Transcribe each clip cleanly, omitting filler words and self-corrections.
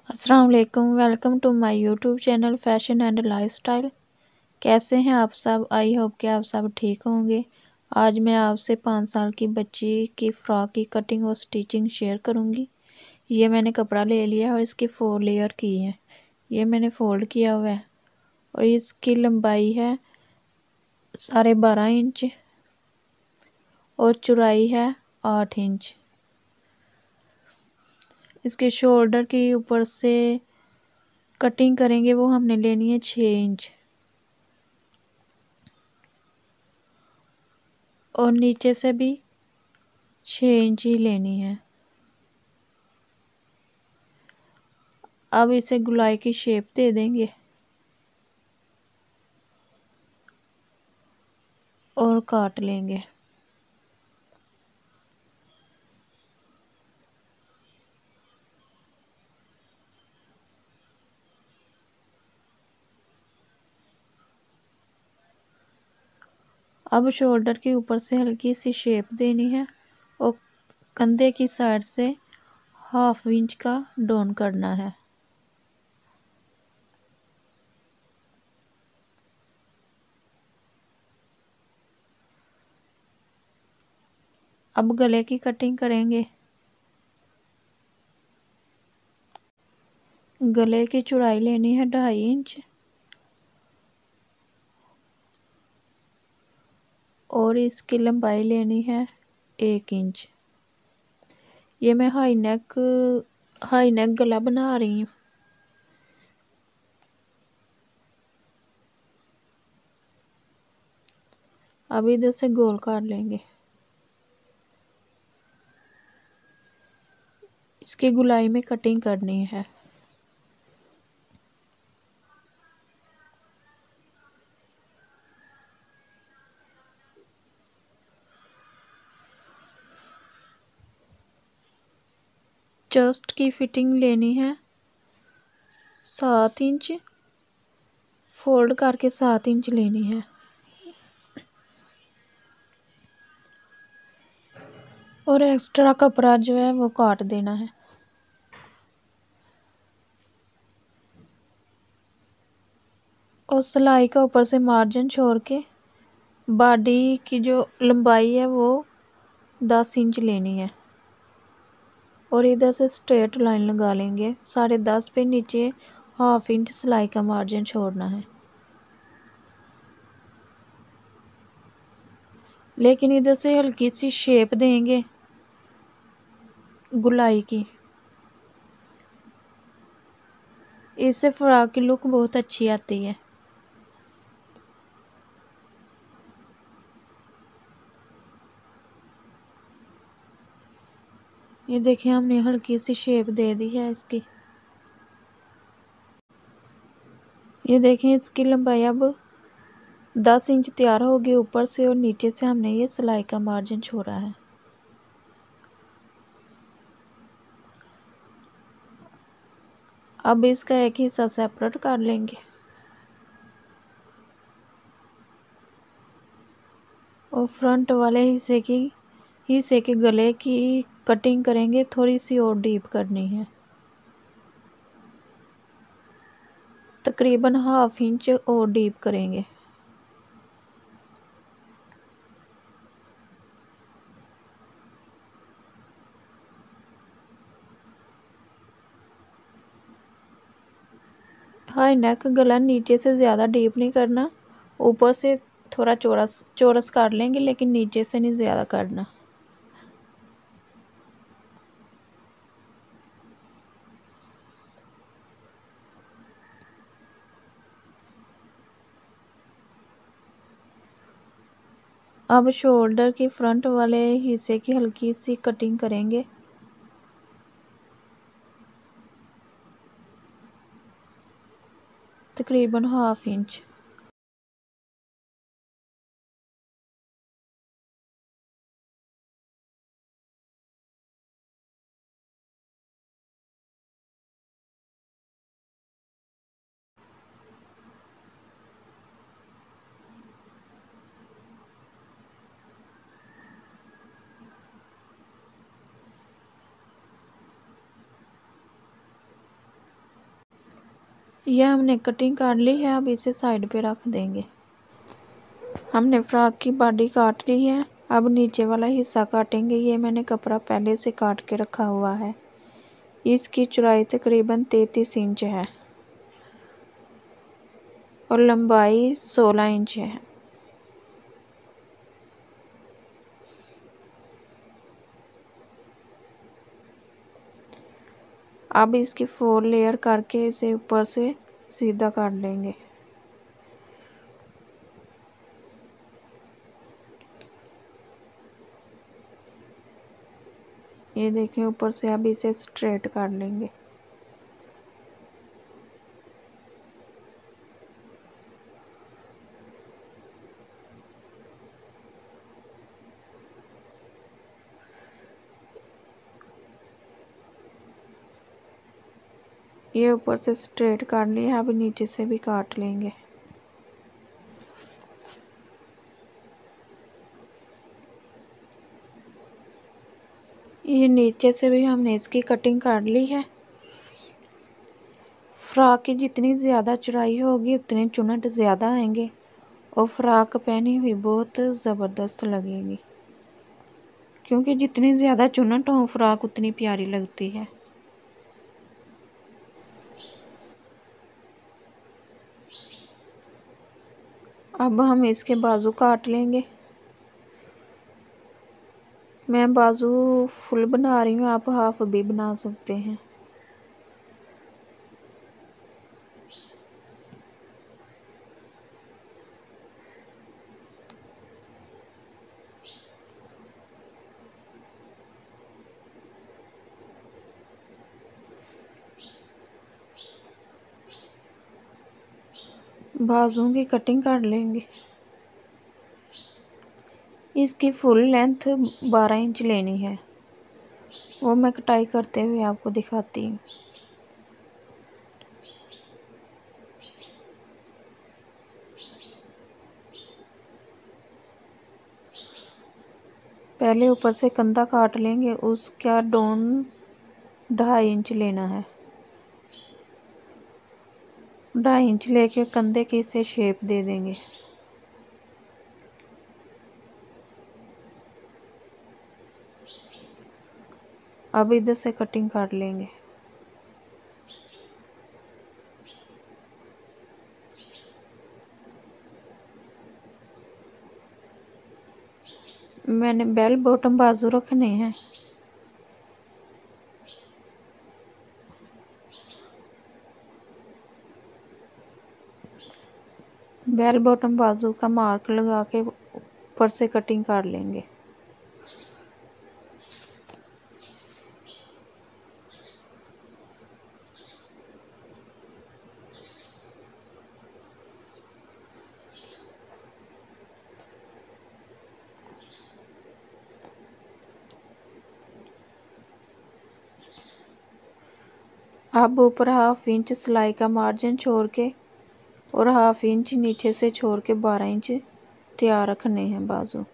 अस्सलाम वालेकुम। Welcome to my YouTube channel fashion and lifestyle. कैसे हैं आप सब? आई होप कि आप सब ठीक होंगे। आज मैं आपसे 5 साल की बच्ची की फ़्रॉक की कटिंग और स्टिचिंग शेयर करूंगी। ये मैंने कपड़ा ले लिया और इसकी 4 लेयर की है। ये मैंने फ़ोल्ड किया हुआ है और इसकी लंबाई है 12.5 इंच और चौड़ाई है 8 इंच। इसके शोल्डर के ऊपर से कटिंग करेंगे वो हमने लेनी है 6 इंच और नीचे से भी 6 इंच ही लेनी है। अब इसे गुलाई की शेप दे देंगे और काट लेंगे। अब शोल्डर के ऊपर से हल्की सी शेप देनी है और कंधे की साइड से 1/2 इंच का डाउन करना है। अब गले की कटिंग करेंगे। गले की चौड़ाई लेनी है 2.5 इंच और इसकी लंबाई लेनी है 1 इंच। ये मैं हाई नेक गला बना रही हूँ। अब इधर से गोल काट लेंगे। इसकी गुलाई में कटिंग करनी है। चेस्ट की फिटिंग लेनी है 7 इंच, फोल्ड करके 7 इंच लेनी है। और एक्स्ट्रा कपड़ा जो है वो काट देना है। और सिलाई का ऊपर से मार्जिन छोड़ के बॉडी की जो लंबाई है वो 10 इंच लेनी है और इधर से स्ट्रेट लाइन लगा लेंगे। 10.5 पे नीचे 1/2 इंच सिलाई का मार्जिन छोड़ना है। लेकिन इधर से हल्की सी शेप देंगे गुलाई की। इससे फ्रॉक की लुक बहुत अच्छी आती है। ये देखिए हमने हल्की सी शेप दे दी है इसकी। ये देखें इसकी लंबाई अब 10 इंच तैयार होगी ऊपर से और नीचे से हमने ये सिलाई का मार्जिन छोड़ा है। अब इसका एक हिस्सा सेपरेट कर लेंगे और फ्रंट वाले हिस्से के गले की कटिंग करेंगे। थोड़ी सी और डीप करनी है, तकरीबन 1/2 इंच और डीप करेंगे। हाई नेक गला नीचे से ज़्यादा डीप नहीं करना, ऊपर से थोड़ा चौरस कर लेंगे लेकिन नीचे से नहीं ज़्यादा करना। अब शोल्डर की फ्रंट वाले हिस्से की हल्की सी कटिंग करेंगे। तकरीबन 1/2 इंच। यह हमने कटिंग काट ली है, अब इसे साइड पे रख देंगे। हमने फ्रॉक की बॉडी काट ली है, अब नीचे वाला हिस्सा काटेंगे। ये मैंने कपड़ा पहले से काट के रखा हुआ है। इसकी चौड़ाई तकरीबन 33 इंच है और लंबाई 16 इंच है। अब इसकी 4 लेयर करके इसे ऊपर से सीधा काट लेंगे। ये देखें ऊपर से, अब इसे स्ट्रेट काट लेंगे। ये ऊपर से स्ट्रेट काट लिया, अब नीचे से भी काट लेंगे। ये नीचे से भी हमने इसकी कटिंग काट ली है। फ्रॉक की जितनी ज़्यादा चौड़ाई होगी उतने चुनट ज़्यादा आएंगे और फ्रॉक पहनी हुई बहुत ज़बरदस्त लगेगी, क्योंकि जितनी ज़्यादा चुनट हो फ्रॉक उतनी प्यारी लगती है। अब हम इसके बाजू काट लेंगे। मैं बाजू फुल बना रही हूँ, आप हाफ भी बना सकते हैं। बाजू की कटिंग कर लेंगे। इसकी फुल लेंथ 12 इंच लेनी है, वो मैं कटाई करते हुए आपको दिखाती हूँ। पहले ऊपर से कंधा काट लेंगे, उसका डोन 2.5 इंच लेना है। 2.5 इंच लेके कंधे की से शेप दे देंगे। अब इधर से कटिंग काट लेंगे। मैंने बेल बॉटम बाजू रखने हैं। बेल बॉटम बाजू का मार्क लगा के ऊपर से कटिंग कर लेंगे। अब ऊपर 1/2 इंच सिलाई का मार्जिन छोड़ के और 1/2 इंच नीचे से छोड़ के 12 इंच तैयार रखने हैं बाजू।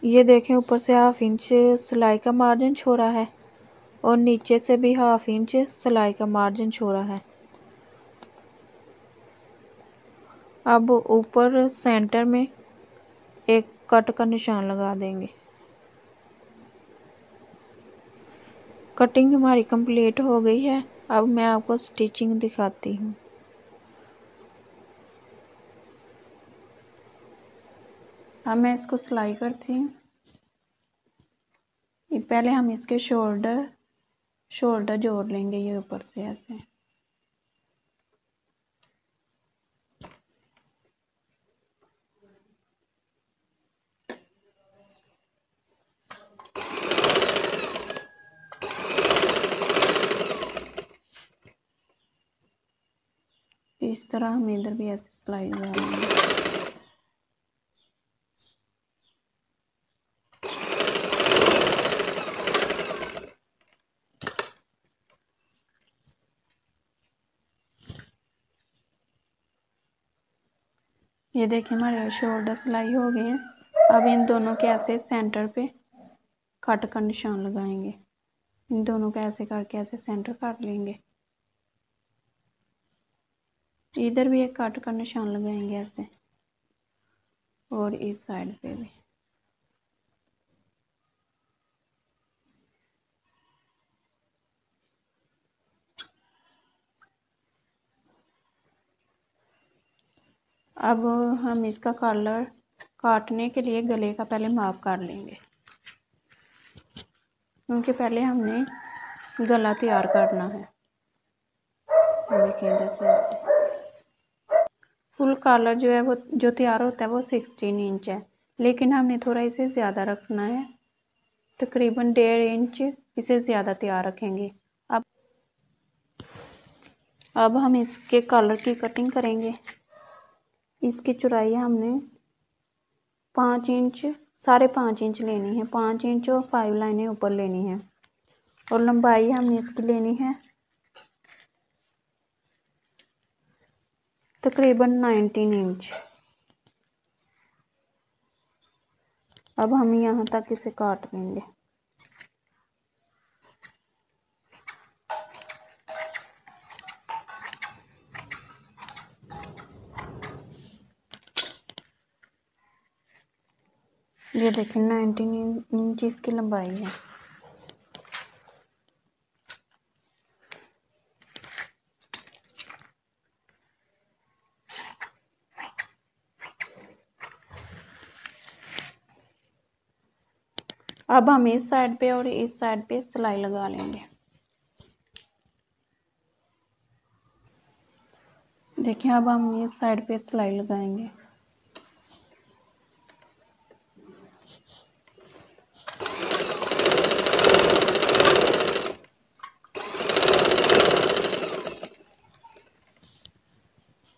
ये देखें ऊपर से 1/2 इंच सिलाई का मार्जिन छोड़ा है और नीचे से भी 1/2 इंच सिलाई का मार्जिन छोड़ा है। अब ऊपर सेंटर में एक कट का निशान लगा देंगे। कटिंग हमारी कंप्लीट हो गई है। अब मैं आपको स्टिचिंग दिखाती हूँ। अब मैं इसको सिलाई करती हूँ। पहले हम इसके शोल्डर जोड़ लेंगे, ये ऊपर से ऐसे। इस तरह हम इधर भी ऐसे सिलाई लगा लेंगे। ये देखिए हमारे शोल्डर सिलाई हो गए हैं। अब इन दोनों के ऐसे सेंटर पे कट का निशान लगाएंगे। इन दोनों का ऐसे करके ऐसे सेंटर कर लेंगे। इधर भी एक कट का निशान लगाएंगे ऐसे, और इस साइड पे भी। अब हम इसका कलर काटने के लिए गले का पहले माप कर लेंगे, क्योंकि पहले हमने गला तैयार करना है। देखिए इधर से ऐसे फुल कॉलर जो है वो जो तैयार होता है वो 16 इंच है, लेकिन हमने थोड़ा इसे ज़्यादा रखना है, तकरीबन 1.5 इंच इसे ज़्यादा तैयार रखेंगे। अब हम इसके कॉलर की कटिंग करेंगे। इसकी चौड़ाई हमने 5 इंच 5.5 इंच लेनी है, 5 इंच और 5 लाइनें ऊपर लेनी है, और लंबाई हमने इसकी लेनी है तकरीबन 19 इंच। अब हम यहाँ तक इसे काट लेंगे। ये देखिए 19 इंच इसकी लंबाई है। अब हम इस साइड पे और इस साइड पे सिलाई लगा लेंगे। देखिए अब हम इस साइड पे सिलाई लगाएंगे।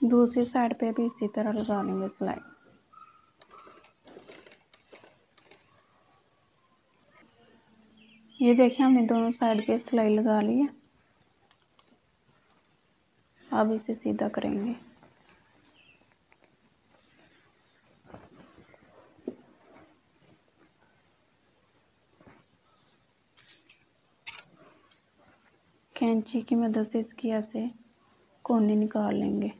दूसरी साइड पे भी इसी तरह लगा लेंगे सिलाई। ये देखिए हमने दोनों साइड पे सिलाई लगा ली है। अब इसे सीधा करेंगे। कैंची की मदद से इसकी ऐसे कोने निकाल लेंगे।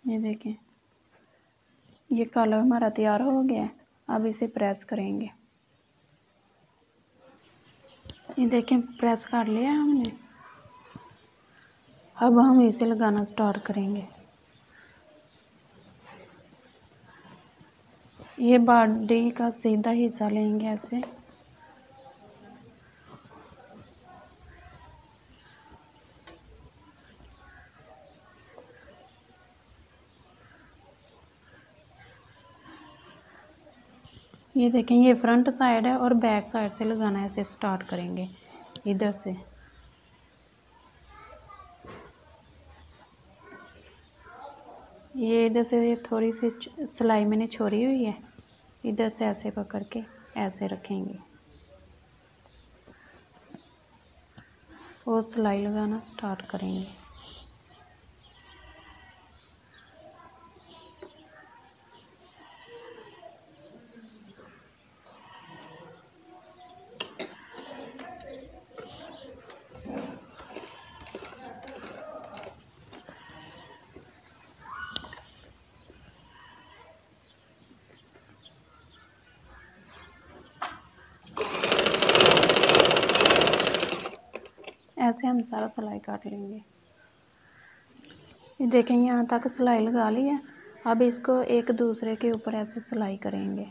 ये देखें ये कलर हमारा तैयार हो गया है। अब इसे प्रेस करेंगे। ये देखें प्रेस कर लिया हमने। अब हम इसे लगाना स्टार्ट करेंगे। ये बॉडी का सीधा हिस्सा लेंगे ऐसे, ये देखें ये फ्रंट साइड है और बैक साइड से लगाना ऐसे स्टार्ट करेंगे इधर से। ये इधर से थोड़ी सी सिलाई मैंने छोड़ी हुई है, इधर से ऐसे पकड़ के ऐसे रखेंगे और सिलाई लगाना स्टार्ट करेंगे। ऐसे हम सारा सिलाई काट लेंगे। ये देखें यहाँ तक सिलाई लगा ली है। अब इसको एक दूसरे के ऊपर ऐसे सिलाई करेंगे।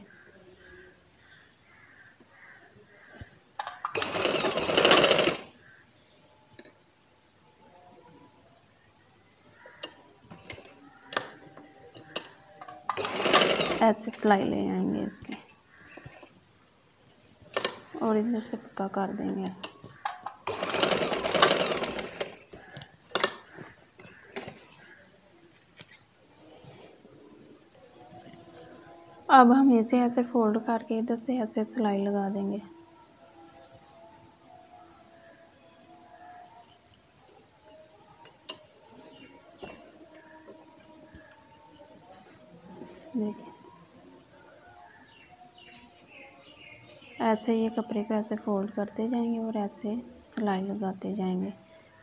ऐसे सिलाई ले आएंगे इसके और इधर से पक्का कर देंगे। अब हम इसे ऐसे फोल्ड करके इधर से ऐसे सिलाई लगा देंगे। देखिए ऐसे ये कपड़े को ऐसे फोल्ड करते जाएंगे और ऐसे सिलाई लगाते जाएंगे,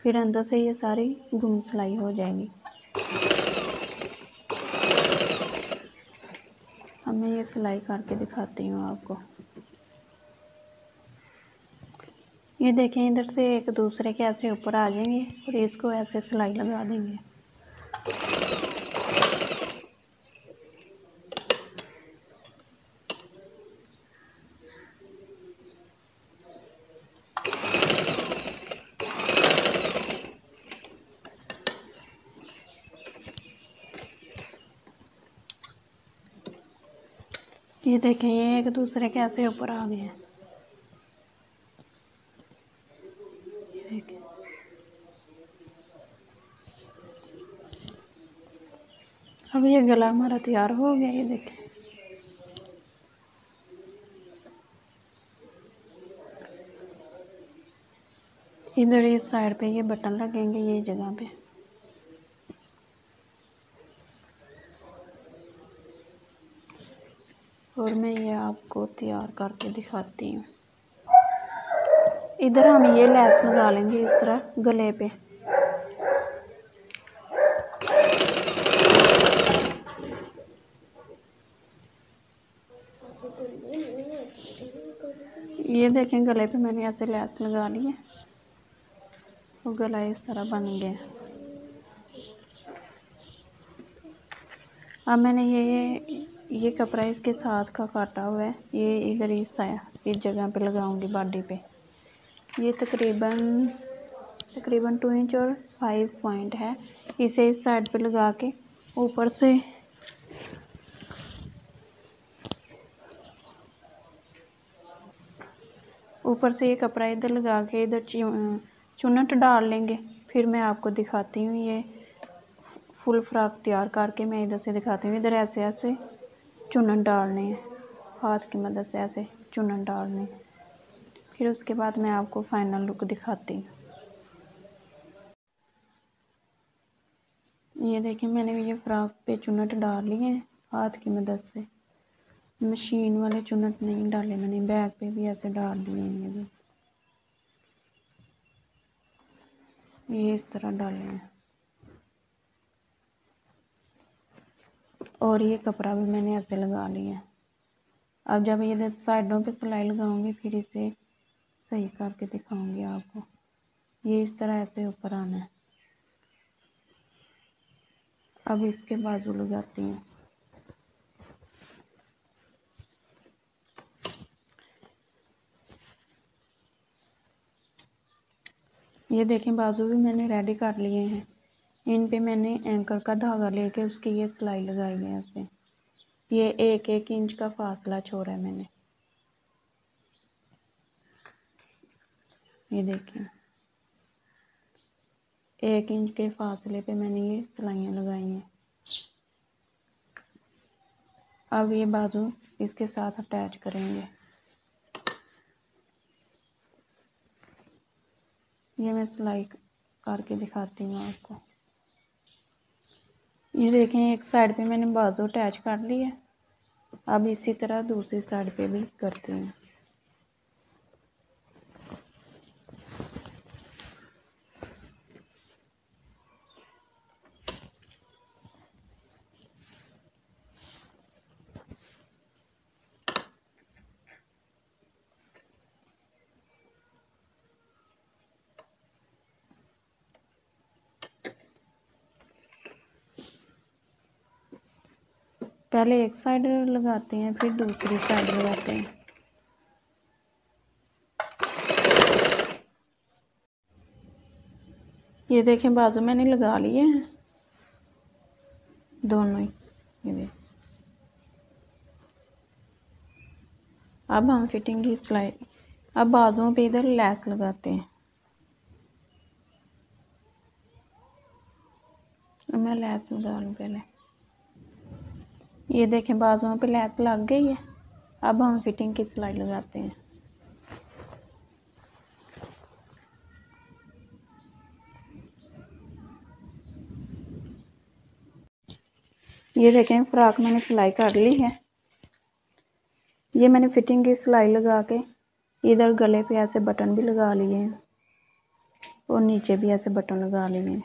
फिर अंदर से ये सारी गुम सिलाई हो जाएगी। अब मैं ये सिलाई करके दिखाती हूँ आपको। ये देखें इधर से एक दूसरे के ऐसे ऊपर आ जाएंगे और इसको ऐसे सिलाई लगा देंगे। ये देखें ये एक दूसरे के ऐसे ऊपर आ गए हैं। ये देखें अब ये गला हमारा तैयार हो गया। ये देखें इधर इस साइड पे ये बटन लगेंगे ये जगह पे। और मैं ये आपको तैयार करके दिखाती हूँ। इधर हम ये लैस लगा लेंगे इस तरह गले पे। ये देखें गले पे मैंने ऐसे लैस लगा ली है और गला इस तरह बन गया। अब मैंने ये कपड़ा इसके साथ का काटा हुआ है, ये इधर इस जगह पे लगाऊंगी बॉडी पे। ये तकरीबन 2 इंच और 5 पॉइंट है। इसे इस साइड पे लगा के ऊपर से ये कपड़ा इधर लगा के इधर चुन्नट डाल लेंगे। फिर मैं आपको दिखाती हूँ ये फुल फ्रॉक तैयार करके। मैं इधर से दिखाती हूँ। इधर ऐसे ऐसे चुन्नट डालने हैं, हाथ की मदद से ऐसे चुन्नट डालने हैं। फिर उसके बाद मैं आपको फाइनल लुक दिखाती हूँ। ये देखिए मैंने ये फ्रॉक पे चुन्नट डाल लिए हैं हाथ की मदद से। मशीन वाले चुन्नट नहीं डाले मैंने, बैग पे भी ऐसे डाल दिए हैं। ये इस तरह डाले हैं। और ये कपड़ा भी मैंने ऐसे लगा लिया है। अब जब ये इधर साइडों पे सिलाई लगाऊंगी फिर इसे सही करके दिखाऊंगी आपको। ये इस तरह ऐसे ऊपर आना है। अब इसके बाजू लगाती हूँ। ये देखें बाजू भी मैंने रेडी कर लिए हैं। इन पे मैंने एंकर का धागा लेके उसकी ये सिलाई लगाई है। इसमें ये 1-1 इंच का फासला छोड़ा है मैंने। ये देखिए 1 इंच के फासले पे मैंने ये सिलाइयाँ लगाई हैं। अब ये बाजू इसके साथ अटैच करेंगे। ये मैं सिलाई करके दिखाती हूँ आपको। ये देखें एक साइड पे मैंने बाजू अटैच कर ली है। अब इसी तरह दूसरी साइड पे भी करती हूँ। पहले एक साइड लगाते हैं फिर दूसरी साइड लगाते हैं। ये देखें बाजू मैंने लगा लिए हैं दोनों ही। ये देखें अब हम फिटिंग की सिलाई, अब बाजुओं पे इधर लैस लगाते हैं। मैं लैस लगा लूँ पहले। ये देखें बाजुओं पे लैस लग गई है। अब हम फिटिंग की सिलाई लगाते हैं। ये देखें फ्रॉक मैंने सिलाई कर ली है। ये मैंने फिटिंग की सिलाई लगा के इधर गले पे ऐसे बटन भी लगा लिए हैं और नीचे भी ऐसे बटन लगा लिए हैं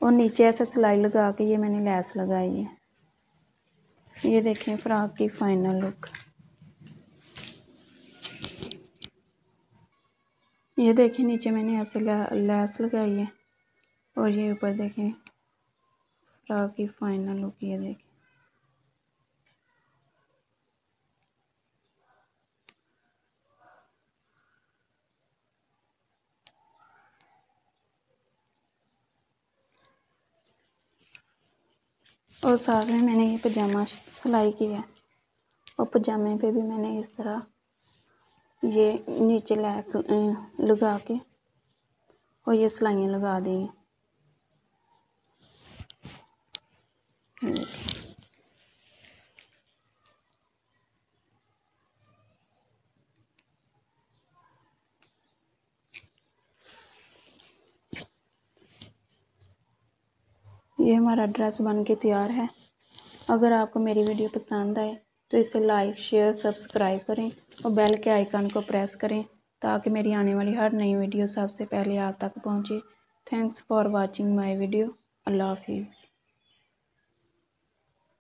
और नीचे ऐसे सिलाई लगा के ये मैंने लैस लगाई है। ये देखें फ्रॉक की फाइनल लुक। ये देखें नीचे मैंने ऐसे लैस लगाई है और ये ऊपर देखें फ्रॉक की फाइनल लुक। ये देखें और साथ में मैंने ये पजामा सिलाई की है और पजामे पे भी मैंने इस तरह ये नीचे लैस लगा के और ये सिलाइयाँ लगा दी हैं। ये हमारा ड्रेस बन के तैयार है। अगर आपको मेरी वीडियो पसंद आए तो इसे लाइक शेयर सब्सक्राइब करें और बेल के आइकन को प्रेस करें ताकि मेरी आने वाली हर नई वीडियो सबसे पहले आप तक पहुंचे। Thanks for watching my video. अल्लाह हाफिज़।